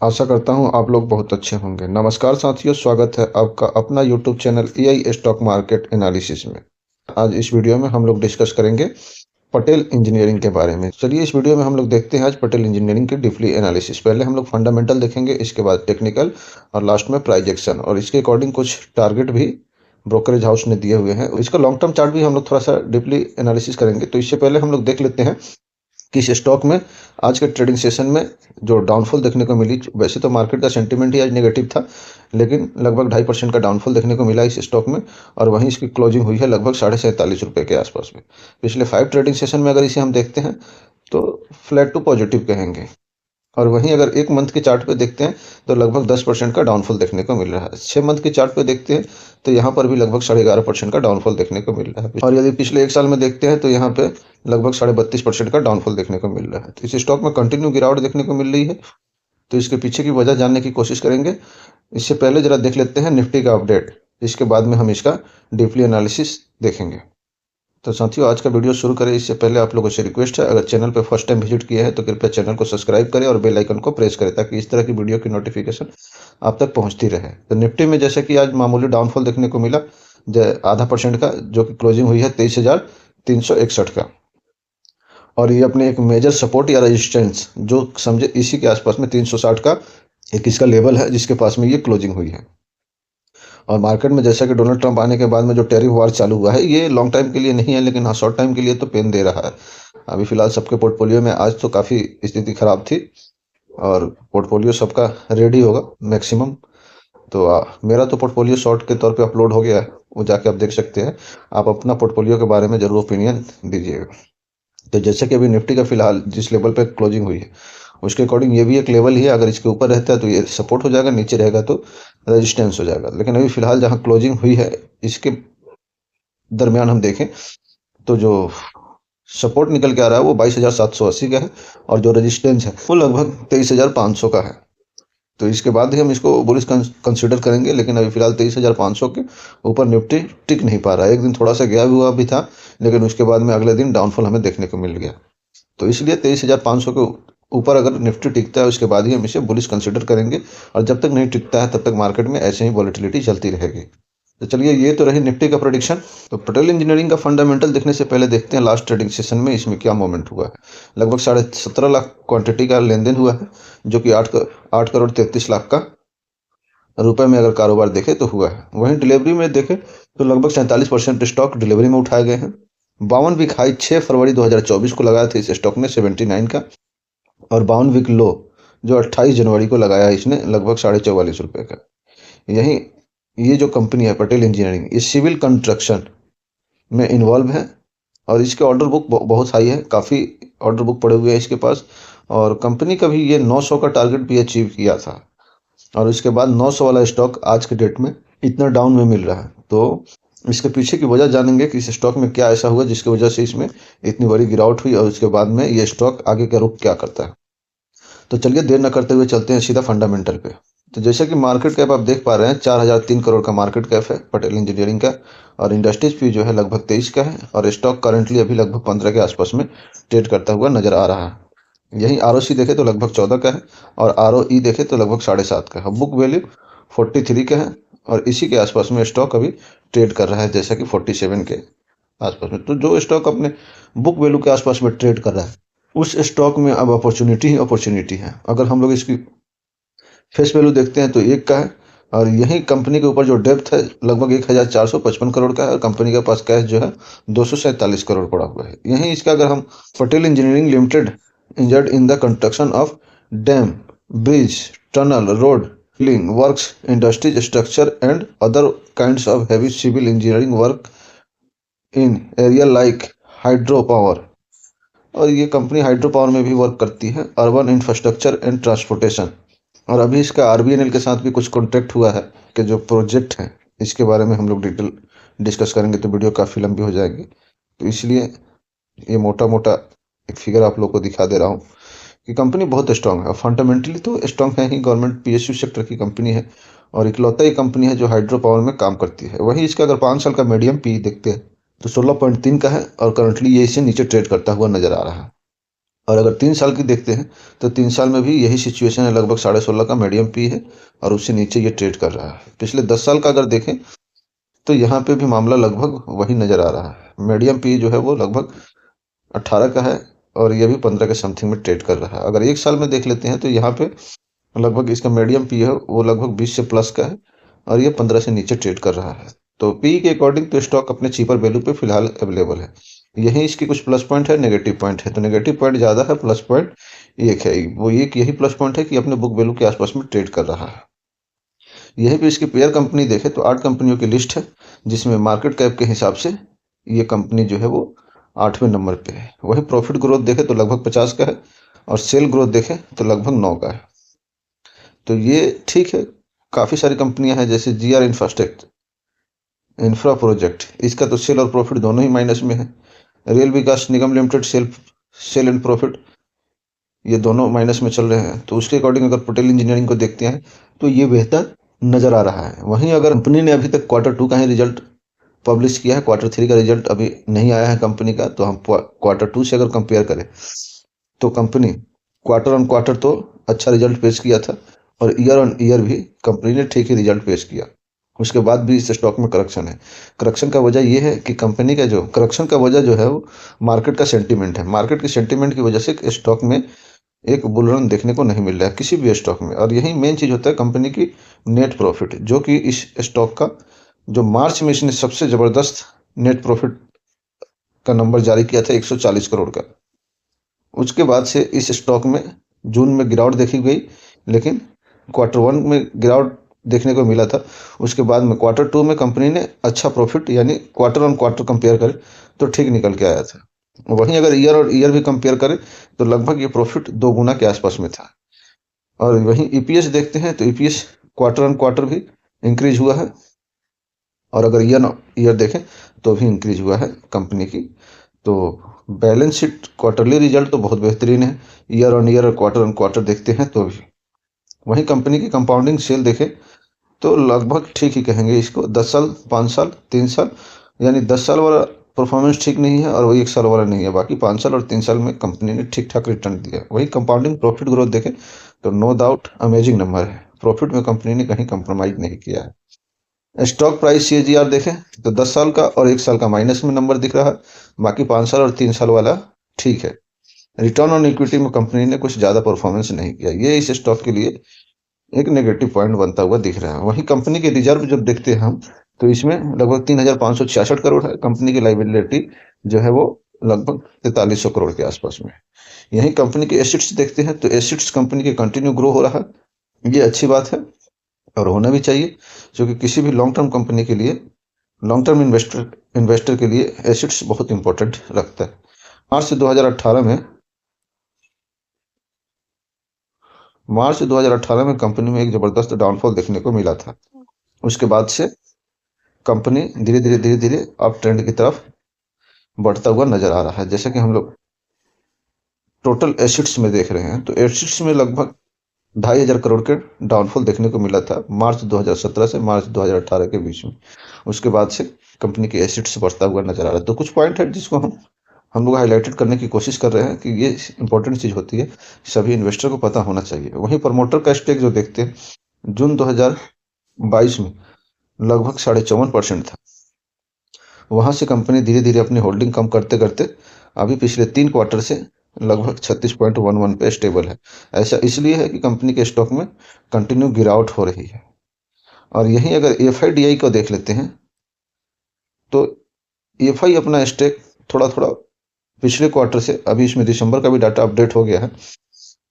आशा करता हूँ आप लोग बहुत अच्छे होंगे। नमस्कार साथियों, स्वागत है आपका अपना YouTube channel AI stock market analysis में। आज इस वीडियो में हम लोग डिस्कस करेंगे पटेल इंजीनियरिंग के बारे में। चलिए इस वीडियो में हम लोग देखते हैं आज पटेल इंजीनियरिंग की डीपली एनालिसिस। पहले हम लोग फंडामेंटल देखेंगे, इसके बाद टेक्निकल और लास्ट में प्राइस एक्शन, और इसके अकॉर्डिंग कुछ टारगेट भी ब्रोकरेज हाउस ने दिए हुए हैं। इसका लॉन्ग टर्म चार्ट भी हम लोग थोड़ा सा डीपली एनालिसिस करेंगे। तो इससे पहले हम लोग देख लेते हैं कि इस स्टॉक में आज के ट्रेडिंग सेशन में जो डाउनफॉल देखने को मिली। वैसे तो मार्केट का सेंटीमेंट ही आज नेगेटिव था, लेकिन लगभग 2.5% का डाउनफॉल देखने को मिला इस स्टॉक में, और वहीं इसकी क्लोजिंग हुई है लगभग 47.5 रुपये के आसपास में। पिछले 5 ट्रेडिंग सेशन में अगर इसे हम देखते हैं तो फ्लैट टू पॉजिटिव कहेंगे, और वहीं अगर एक मंथ के चार्ट पे देखते हैं तो लगभग 10% का डाउनफॉल देखने को मिल रहा है। 6 मंथ के चार्ट पे देखते हैं तो यहाँ पर भी लगभग 11.5% का डाउनफॉल देखने को मिल रहा है, और यदि पिछले एक साल में देखते हैं तो यहाँ पे लगभग 32.5% का डाउनफॉल देखने को मिल रहा है। तो इस स्टॉक में कंटिन्यू गिरावट देखने को मिल रही है। तो इसके पीछे की वजह जानने की कोशिश करेंगे। इससे पहले जरा देख लेते हैं निफ्टी का अपडेट, इसके बाद में हम इसका डीपली एनालिसिस देखेंगे। तो साथियों, आज का वीडियो शुरू करें इससे पहले आप लोगों से रिक्वेस्ट है, अगर चैनल पर फर्स्ट टाइम विजिट किया है तो कृपया चैनल को सब्सक्राइब करें और बेल आइकन को प्रेस करें, ताकि इस तरह की वीडियो की नोटिफिकेशन आप तक पहुंचती रहे। तो निफ्टी में जैसे कि आज मामूली डाउनफॉल देखने को मिला 0.5% का, जो कि क्लोजिंग हुई है 23,361 का, और ये अपने एक मेजर सपोर्ट या रेजिस्टेंस जो समझे इसी के आसपास में 360 का एक इसका लेवल है, जिसके पास में ये क्लोजिंग हुई है। और मार्केट में जैसा कि डोनाल्ड ट्रंप आने के बाद में जो टैरिफ वार चालू हुआ है, ये लॉन्ग टाइम के लिए नहीं है, लेकिन हाँ शॉर्ट टाइम के लिए तो पेन दे रहा है। अभी फिलहाल सबके पोर्टफोलियो में आज तो काफ़ी स्थिति खराब थी, और पोर्टफोलियो सबका रेडी होगा मैक्सिमम। तो मेरा तो पोर्टफोलियो शॉर्ट के तौर पे अपलोड हो गया है, वो जाके आप देख सकते हैं। आप अपना पोर्टफोलियो के बारे में ज़रूर ओपिनियन दीजिएगा। तो जैसे कि अभी निफ्टी का फिलहाल जिस लेवल पे क्लोजिंग हुई है उसके अकॉर्डिंग ये भी एक लेवल ही है। अगर इसके ऊपर रहता है तो ये सपोर्ट हो जाएगा, नीचे रहेगा तो रेजिस्टेंस हो जाएगा। लेकिन अभी फिलहाल जहाँ क्लोजिंग हुई है इसके दरमियान हम देखें तो जो सपोर्ट निकल के आ रहा है वो 22,780 का है, और जो रेजिस्टेंस है वो लगभग 23,500 का है। तो इसके बाद ही हम इसको बुलिश कंसिडर करेंगे, लेकिन अभी फिलहाल 23,500 के ऊपर निफ्टी टिक नहीं पा रहा है। एक दिन थोड़ा सा गया हुआ भी था, लेकिन उसके बाद में अगले दिन डाउनफॉल हमें देखने को मिल गया। तो इसलिए 23,500 के ऊपर अगर निफ्टी टिकता है उसके बाद ही हम इसे बुलिश कंसिडर करेंगे, और जब तक नहीं टिकता है तब तक मार्केट में ऐसे ही वॉलेटिलिटी चलती रहेगी। तो चलिए, ये तो रही निफ्टी का प्रेडिक्शन। तो पटेल इंजीनियरिंग का फंडामेंटल देखने से पहले देखते हैं लास्ट ट्रेडिंग सेशन में इसमें क्या मूवमेंट हुआ है। लगभग 17.5 लाख क्वांटिटी का लेन देन हुआ है, जो कि 8 करोड़ 33 लाख का रुपए में अगर कारोबार देखे तो हुआ है। वहीं डिलीवरी में देखे तो लगभग 47% स्टॉक डिलीवरी में उठाए गए हैं। 52 वीक हाई 6 फरवरी 2024 को लगाया था इस स्टॉक ने 79 का, और 52 वीक लो जो 28 जनवरी को लगाया इसने लगभग 44.5 रुपये का। यही ये जो कंपनी है पटेल इंजीनियरिंग, ये सिविल कंस्ट्रक्शन में इन्वॉल्व है, और इसके ऑर्डर बुक बहुत हाई है, काफ़ी ऑर्डर बुक पड़े हुए हैं इसके पास। और कंपनी का भी ये 900 का टारगेट भी अचीव किया था, और उसके बाद 900 वाला स्टॉक आज के डेट में इतना डाउन में मिल रहा है। तो इसके पीछे की वजह जानेंगे कि इस स्टॉक में क्या ऐसा हुआ जिसकी वजह से इसमें इतनी बड़ी गिरावट हुई, और उसके बाद में ये स्टॉक आगे का रुख क्या करता है। तो चलिए देर न करते हुए चलते हैं सीधा फंडामेंटल पे। तो जैसे कि मार्केट कैप आप देख पा रहे हैं 4,003 करोड़ का मार्केट कैप है पटेल इंजीनियरिंग का, और इंडस्ट्रीज पी जो है लगभग 23 का है, और स्टॉक करंटली अभी लगभग 15 के आसपास में ट्रेड करता हुआ नजर आ रहा है। यहीं आरओसी देखे तो लगभग 14 का है, और आरओई देखे तो लगभग 7.5 का है। बुक वैल्यू 43 का है, और इसी के आसपास में स्टॉक अभी ट्रेड कर रहा है, जैसा कि 47 के आसपास में। तो जो स्टॉक अपने बुक वैल्यू के आसपास में ट्रेड कर रहा है उस स्टॉक में अब अपॉर्चुनिटी ही अपॉर्चुनिटी है। अगर हम लोग इसकी फेस वैल्यू देखते हैं तो 1 का है, और यही कंपनी के ऊपर जो डेप्थ है लगभग 1,455 करोड़ का है, और कंपनी के पास कैश जो है 247 करोड़ पड़ा हुआ है। यहीं इसका अगर हम Patel engineering limited engaged in the construction of dam, bridge, tunnel, road, filling works, industries structure and other kinds of heavy civil engineering work in area like hydro power, और ये कंपनी हाइड्रो पावर में भी work करती है, urban infrastructure and transportation. और अभी इसका RBNL के साथ भी कुछ कॉन्ट्रैक्ट हुआ है कि जो प्रोजेक्ट है इसके बारे में हम लोग डिटेल डिस्कस करेंगे तो वीडियो काफ़ी लंबी हो जाएगी। तो इसलिए ये मोटा मोटा एक फिगर आप लोग को दिखा दे रहा हूँ कि कंपनी बहुत स्ट्रांग है। फंडामेंटली तो स्ट्रांग है ही, गवर्नमेंट पीएसयू सेक्टर की कंपनी है, और इकलौता ही कंपनी है जो हाइड्रो पावर में काम करती है। वहीं इसका अगर 5 साल का मीडियम पी देखते हैं तो 16.3 का है, और करंटली ये इससे नीचे ट्रेड करता हुआ नजर आ रहा है। और अगर 3 साल की देखते हैं तो 3 साल में भी यही सिचुएशन है, लगभग 16.5 का मीडियम पी है और उससे नीचे ये ट्रेड कर रहा है। पिछले 10 साल का अगर देखें तो यहाँ पे भी मामला लगभग वही नज़र आ रहा है। मीडियम पी जो है वो लगभग 18 का है और ये भी 15 के समथिंग में ट्रेड कर रहा है। अगर 1 साल में देख लेते हैं तो यहाँ पे लगभग इसका मीडियम पी है वो लगभग 20 से प्लस का है और ये 15 से नीचे ट्रेड कर रहा है। तो पी के अकॉर्डिंग तो स्टॉक अपने चीपर वैल्यू पे फिलहाल अवेलेबल है। यही इसकी कुछ प्लस पॉइंट है, नेगेटिव पॉइंट है। तो नेगेटिव पॉइंट ज़्यादा है, प्लस पॉइंट एक है। वो एक यही प्लस पॉइंट है कि अपने बुक वैल्यू के आसपास में ट्रेड कर रहा है। यहीं पे इसकी पेयर कंपनी देखें तो 8 कंपनियों की लिस्ट है, जिसमें मार्केट कैप के हिसाब से ये कंपनी जो है वो 8वें नंबर पे है। वही प्रॉफिट ग्रोथ देखें तो लगभग 50 का है और सेल ग्रोथ देखें तो लगभग 9 का है। तो ये ठीक है। काफ़ी सारी कंपनियां हैं जैसे जी आर इंफ्रा प्रोजेक्ट, इसका तो सेल और प्रॉफिट दोनों ही माइनस में है। Rail Vikas Nigam limited sale and profit ये दोनों माइनस में चल रहे हैं। तो उसके अकॉर्डिंग अगर पटेल इंजीनियरिंग को देखते हैं तो ये बेहतर नज़र आ रहा है। वहीं अगर कंपनी ने अभी तक Q2 का ही रिजल्ट पब्लिश किया है, Q3 का रिजल्ट अभी नहीं आया है कंपनी का, तो हम Q2 से अगर कंपेयर करें तो कंपनी क्वार्टर ऑन क्वार्टर तो अच्छा रिजल्ट पेश किया था और ईयर ऑन ईयर भी कंपनी ने ठीक ही रिजल्ट पेश किया। उसके बाद भी इस स्टॉक में करेक्शन है। करेक्शन का वजह यह है कि कंपनी का जो करेक्शन का वजह जो है वो मार्केट का सेंटीमेंट है। मार्केट के सेंटीमेंट की वजह से स्टॉक में एक बुल रन देखने को नहीं मिल रहा है किसी भी स्टॉक में। और यही मेन चीज़ होता है कंपनी की नेट प्रॉफिट, जो कि इस स्टॉक का जो मार्च में इसने सबसे ज़बरदस्त नेट प्रॉफिट का नंबर जारी किया था 140 करोड़ का। उसके बाद से इस स्टॉक में जून में गिरावट देखी गई, लेकिन Q1 में गिरावट देखने को मिला था। उसके बाद में Q2 में कंपनी ने अच्छा प्रॉफिट, यानी क्वार्टर ऑन क्वार्टर कंपेयर करें तो ठीक निकल के आया था। वहीं अगर ईयर और ईयर भी कंपेयर करें तो लगभग ये प्रॉफिट 2 गुना के आसपास में था। और वहीं ईपीएस देखते हैं तो ईपीएस क्वार्टर ऑन क्वार्टर भी इंक्रीज हुआ है और अगर ईयर ईयर देखें तो भी इंक्रीज हुआ है कंपनी की। तो बैलेंस शीट क्वार्टरली रिजल्ट तो बहुत बेहतरीन है, ईयर और क्वार्टर ऑन क्वार्टर देखते हैं तो भी। वहीं कंपनी की कंपाउंडिंग सेल देखें तो लगभग ठीक ही कहेंगे इसको, 10 साल, 5 साल, 3 साल, यानी 10 साल वाला परफॉर्मेंस ठीक नहीं है और वही 1 साल वाला नहीं है। बाकी 5 साल और 3 साल में कंपनी ने ठीक ठाक रिटर्न दिया। वही कंपाउंडिंग प्रॉफिट ग्रोथ देखें तो नो डाउट अमेजिंग नंबर है। प्रॉफिट में कंपनी ने कहीं कंप्रोमाइज नहीं किया है। स्टॉक प्राइस CAGR देखें तो 10 साल का और 1 साल का माइनस में नंबर दिख रहा है, बाकी 5 साल और 3 साल वाला ठीक है। रिटर्न ऑन इक्विटी में कंपनी ने कुछ ज़्यादा परफॉर्मेंस नहीं किया, ये इस स्टॉक के लिए एक नेगेटिव पॉइंट बनता हुआ दिख रहा है। वहीं कंपनी के रिजर्व जब देखते हैं हम तो इसमें लगभग 3,566 करोड़ है। कंपनी की लाइबिलिटी जो है वो लगभग 4300 करोड़ के आसपास में। यहीं कंपनी के एसेट्स देखते हैं तो एसेट्स कंपनी के कंटिन्यू ग्रो हो रहा है, ये अच्छी बात है और होना भी चाहिए, क्योंकि किसी भी लॉन्ग टर्म कंपनी के लिए, लॉन्ग टर्म इन्वेस्टर के लिए एसेट्स बहुत इंपॉर्टेंट रखता है। मार्च 2018 में कंपनी में एक जबरदस्त डाउनफॉल देखने को मिला था। उसके बाद से कंपनी धीरे धीरे अप ट्रेंड की तरफ बढ़ता हुआ नजर आ रहा है। जैसे कि हम लोग टोटल एसेट्स में देख रहे हैं तो एसेट्स में लगभग 2,500 करोड़ के डाउनफॉल देखने को मिला था मार्च 2017 से मार्च 2018 के बीच में। उसके बाद से कंपनी के एसेट्स बढ़ता हुआ नजर आ रहा है। तो कुछ पॉइंट है जिसको हम लोग हाईलाइटेड करने की कोशिश कर रहे हैं कि ये इंपॉर्टेंट चीज़ होती है, सभी इन्वेस्टर को पता होना चाहिए। वहीं प्रमोटर का स्टेक जो देखते हैं जून 2022 में लगभग 54.5% था। वहां से कंपनी धीरे धीरे अपनी होल्डिंग कम करते करते अभी पिछले 3 क्वार्टर से लगभग 36.11 पे स्टेबल है। ऐसा इसलिए है कि कंपनी के स्टॉक में कंटिन्यू गिरावट हो रही है। और यहीं अगर FIDI को देख लेते हैं तो FI अपना स्टेक थोड़ा थोड़ा पिछले क्वार्टर से, अभी इसमें दिसंबर का भी डाटा अपडेट हो गया है,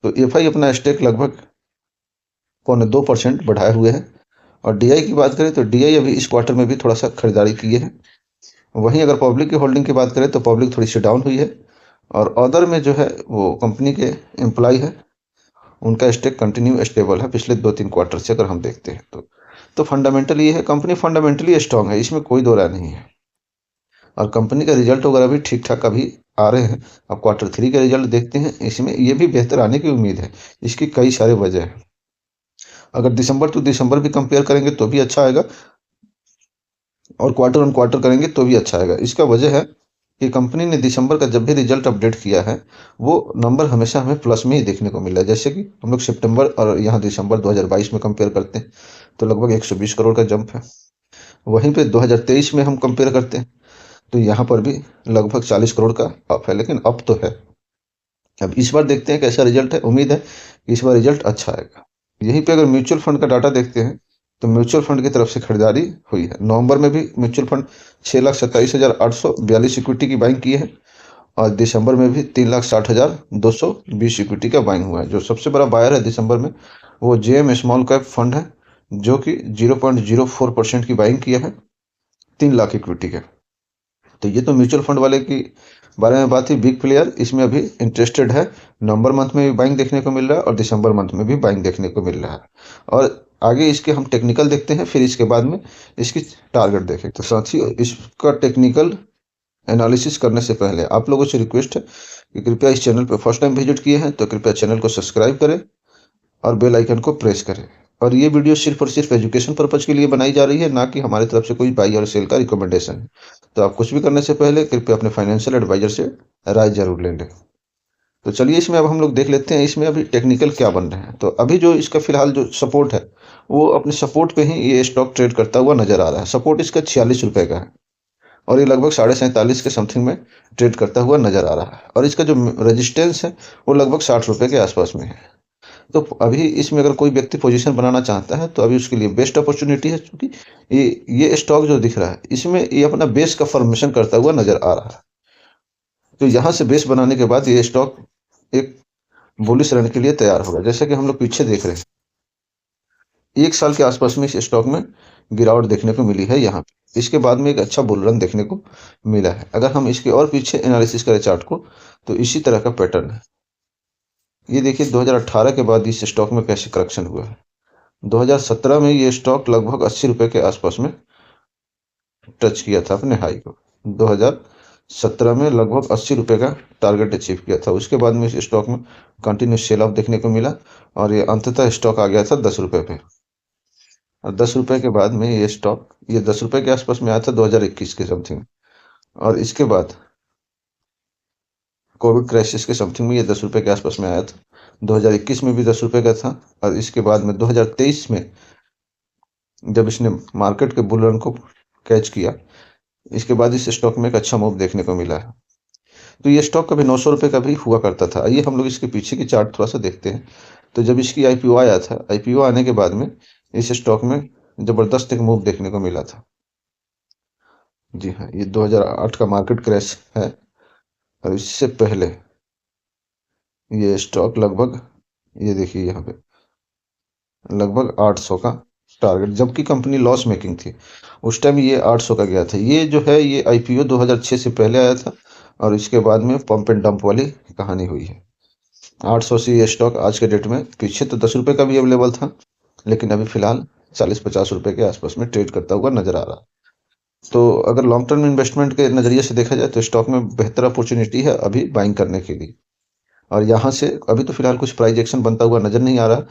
तो FI अपना स्टेक लगभग 0.2% बढ़ाए हुए है। और DI की बात करें तो DI अभी इस क्वार्टर में भी थोड़ा सा खरीदारी किए हैं। वहीं अगर पब्लिक की होल्डिंग की बात करें तो पब्लिक थोड़ी सी डाउन हुई है और अदर में जो है वो कंपनी के एम्प्लॉय है, उनका स्टेक कंटिन्यू स्टेबल है पिछले 2-3 क्वार्टर से अगर हम देखते हैं तो फंडामेंटली ये है, कंपनी फंडामेंटली स्ट्रांग है, इसमें कोई दो राय नहीं है। और कंपनी का रिजल्ट वगैरह भी ठीक ठाक अभी आ रहे हैं। अब Q3 के रिजल्ट देखते हैं, इसमें ये भी बेहतर आने की उम्मीद है। इसकी कई सारे वजह हैं। अगर दिसंबर टू दिसंबर भी कंपेयर करेंगे तो भी अच्छा आएगा और क्वार्टर ऑन क्वार्टर करेंगे तो भी अच्छा आएगा। इसका वजह है कि कंपनी ने दिसंबर का जब भी रिजल्ट अपडेट किया है, वो नंबर हमेशा हमें प्लस में ही देखने को मिला है। जैसे कि हम लोग सितंबर और यहाँ दिसंबर 2022 में कंपेयर करते हैं, तो लगभग 120 करोड़ का जंप है। वहीं पे 2023 में हम कंपेयर करते हैं, तो यहाँ पर भी लगभग 40 करोड़ का अप है, लेकिन अप तो है। अब इस बार देखते हैं कैसा रिजल्ट है। उम्मीद है कि इस बार रिजल्ट अच्छा आएगा। यहीं पे अगर म्यूचुअल फंड का डाटा देखते हैं, तो म्यूचुअल फंड की तरफ से खरीदारी हुई है। नवंबर में भी म्यूचुअल फंड 6,27,842 इक्विटी की बाइंग की है, और दिसंबर में भी 3,60,220 इक्विटी का बाइंग हुआ है। जो सबसे बड़ा बायर है दिसंबर में, वो जेएम स्मॉल कैप फंड है, जो कि 0.04% की बाइंग किया है 3 लाख इक्विटी के। तो ये तो म्यूचुअल फंड वाले की बारे में बात ही। बिग प्लेयर इसमें अभी इंटरेस्टेड है। नवंबर मंथ में भी बाइंग देखने को मिल रहा है, और दिसंबर मंथ में भी बाइंग देखने को मिल रहा है। और आगे इसके हम टेक्निकल देखते हैं, फिर इसके बाद में इसकी टारगेट देखें। तो साथियों, इसका टेक्निकल एनालिसिस करने से पहले आप लोगों से रिक्वेस्ट है कि कृपया इस चैनल पर फर्स्ट टाइम विजिट किए हैं तो कृपया चैनल को सब्सक्राइब करें और बेल आइकन को प्रेस करें। और ये वीडियो सिर्फ और सिर्फ एजुकेशन पर्पज के लिए बनाई जा रही है, ना कि हमारी तरफ से कोई बाई और सेल का रिकमेंडेशन है। तो आप कुछ भी करने से पहले कृपया अपने फाइनेंशियल एडवाइजर से राय जरूर ले लें। तो चलिए, इसमें अब हम लोग देख लेते हैं इसमें अभी टेक्निकल क्या बन रहे हैं। तो अभी जो इसका फिलहाल जो सपोर्ट है, वो अपने सपोर्ट पे ही ये स्टॉक ट्रेड करता हुआ नजर आ रहा है। सपोर्ट इसका 46 रुपए का है, और ये लगभग 47.5 के समथिंग में ट्रेड करता हुआ नजर आ रहा है। और इसका जो रेजिस्टेंस है, वो लगभग 60 रुपए के आसपास में है। तो अभी इसमें अगर कोई व्यक्ति पोजीशन बनाना चाहता है, तो अभी उसके लिए बेस्ट अपॉर्चुनिटी है, क्योंकि ये स्टॉक जो दिख रहा है, इसमें ये अपना बेस का फॉर्मेशन करता हुआ नजर आ रहा है। तो यहाँ से बेस बनाने के बाद ये स्टॉक एक बुलिश रन के लिए तैयार होगा। जैसे कि हम लोग पीछे देख रहे हैं, 1 साल के आसपास में इस स्टॉक में गिरावट देखने को मिली है। यहाँ पे इसके बाद में एक अच्छा बुल रन देखने को मिला है। अगर हम इसके और पीछे एनालिसिस करें चार्ट को, तो इसी तरह का पैटर्न है। ये देखिए 2018 के बाद इस स्टॉक में कैसे करेक्शन हुआ है। 2017 में ये स्टॉक लगभग 80 रुपए के आसपास में टच किया था अपने हाई को। 2017 में लगभग 80 रुपए का टारगेट अचीव किया था। उसके बाद में इस स्टॉक में कंटिन्यूस सेल ऑफ देखने को मिला, और ये अंततः स्टॉक आ गया था 10 रुपए पे। और 10 रुपए के बाद में ये 10 रुपए के आसपास में आया था 2021 के समथिंग। और इसके बाद कोविड क्राइसिस के समथिंग में ये 10 रुपए के आसपास में आया था। 2021 में भी 10 रुपए का था, और इसके बाद में 2023 में जब इसने मार्केट के बुल रन को कैच किया, इसके बाद इस स्टॉक में एक अच्छा मूव देखने को मिला है। तो ये स्टॉक कभी 900 रुपए का भी हुआ करता था। आइए हम लोग इसके पीछे की चार्ट थोड़ा सा देखते हैं। तो जब इसकी आईपीओ आया था, आईपीओ आने के बाद में इस स्टॉक में जबरदस्त एक मूव देखने को मिला था। जी हाँ, ये 2008 का मार्केट क्रैश है, और इससे पहले ये स्टॉक लगभग, ये देखिए यहाँ पे लगभग 800 का टारगेट, जबकि कंपनी लॉस मेकिंग थी उस टाइम, ये 800 का गया था। ये जो है ये आईपीओ 2006 से पहले आया था, और इसके बाद में पंप एंड डंप वाली कहानी हुई है। 800 से ये स्टॉक आज के डेट में, पीछे तो 10 रुपए का भी अवेलेबल था, लेकिन अभी फिलहाल 40-50 रुपए के आसपास में ट्रेड करता हुआ नजर आ रहा है। तो अगर लॉन्ग टर्म इन्वेस्टमेंट के नजरिए से देखा जाए, तो स्टॉक में बेहतर अपॉर्चुनिटी है अभी बाइंग करने के लिए। और यहाँ से अभी तो फिलहाल कुछ प्राइस एक्शन बनता हुआ नजर नहीं आ रहा,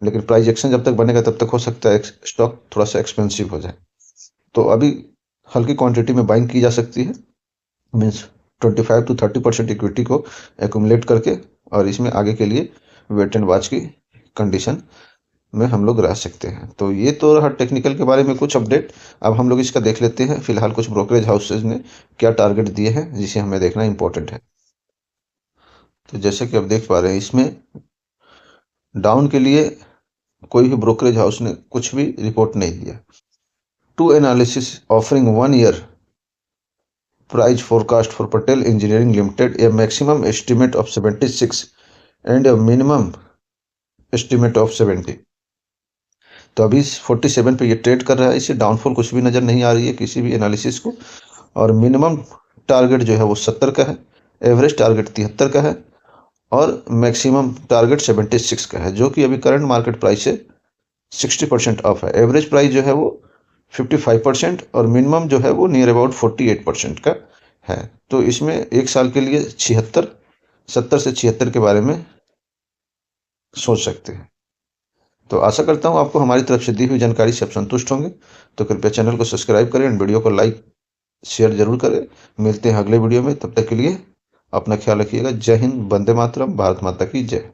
लेकिन प्राइस एक्शन जब तक बनेगा तब तक हो सकता है स्टॉक थोड़ा सा एक्सपेंसिव हो जाए। तो अभी हल्की क्वांटिटी में बाइंग की जा सकती है, मीन्स 25 to 30% इक्विटी को एकुमुलेट करके, और इसमें आगे के लिए वेट एंड वॉच की कंडीशन में हम लोग रह सकते हैं। तो ये तो रहा टेक्निकल के बारे में कुछ अपडेट। अब हम लोग इसका देख लेते हैं फिलहाल कुछ ब्रोकरेज हाउसेज ने क्या टारगेट दिए हैं, जिसे हमें देखना इंपॉर्टेंट है। तो जैसे कि आप देख पा रहे हैं, इसमें डाउन के लिए कोई भी ब्रोकरेज हाउस ने कुछ भी रिपोर्ट नहीं दिया। To analysis offering 1 year price forecast for Patel Engineering Limited, a maximum estimate of 76 and a minimum estimate of 70। तो अभी 47 पे ये ट्रेड कर रहा है। इसे डाउनफॉल कुछ भी नजर नहीं आ रही है किसी भी एनालिसिस को, और मिनिमम टारगेट जो है वो 70 का है, एवरेज टारगेट 73 का है, और मैक्सिमम टारगेट 76 का है, जो कि अभी करंट मार्केट प्राइस से 60% ऑफ है। एवरेज प्राइस जो है वो 55%, और मिनिमम जो है वो नियर अबाउट 48% का है। तो इसमें 1 साल के लिए 70 से 76 के बारे में सोच सकते हैं। तो आशा करता हूँ आपको हमारी तरफ से दी हुई जानकारी से आप संतुष्ट होंगे। तो कृपया चैनल को सब्सक्राइब करें और वीडियो को लाइक शेयर जरूर करें। मिलते हैं अगले वीडियो में, तब तक के लिए अपना ख्याल रखिएगा। जय हिंद, वंदे मातरम, भारत माता की जय।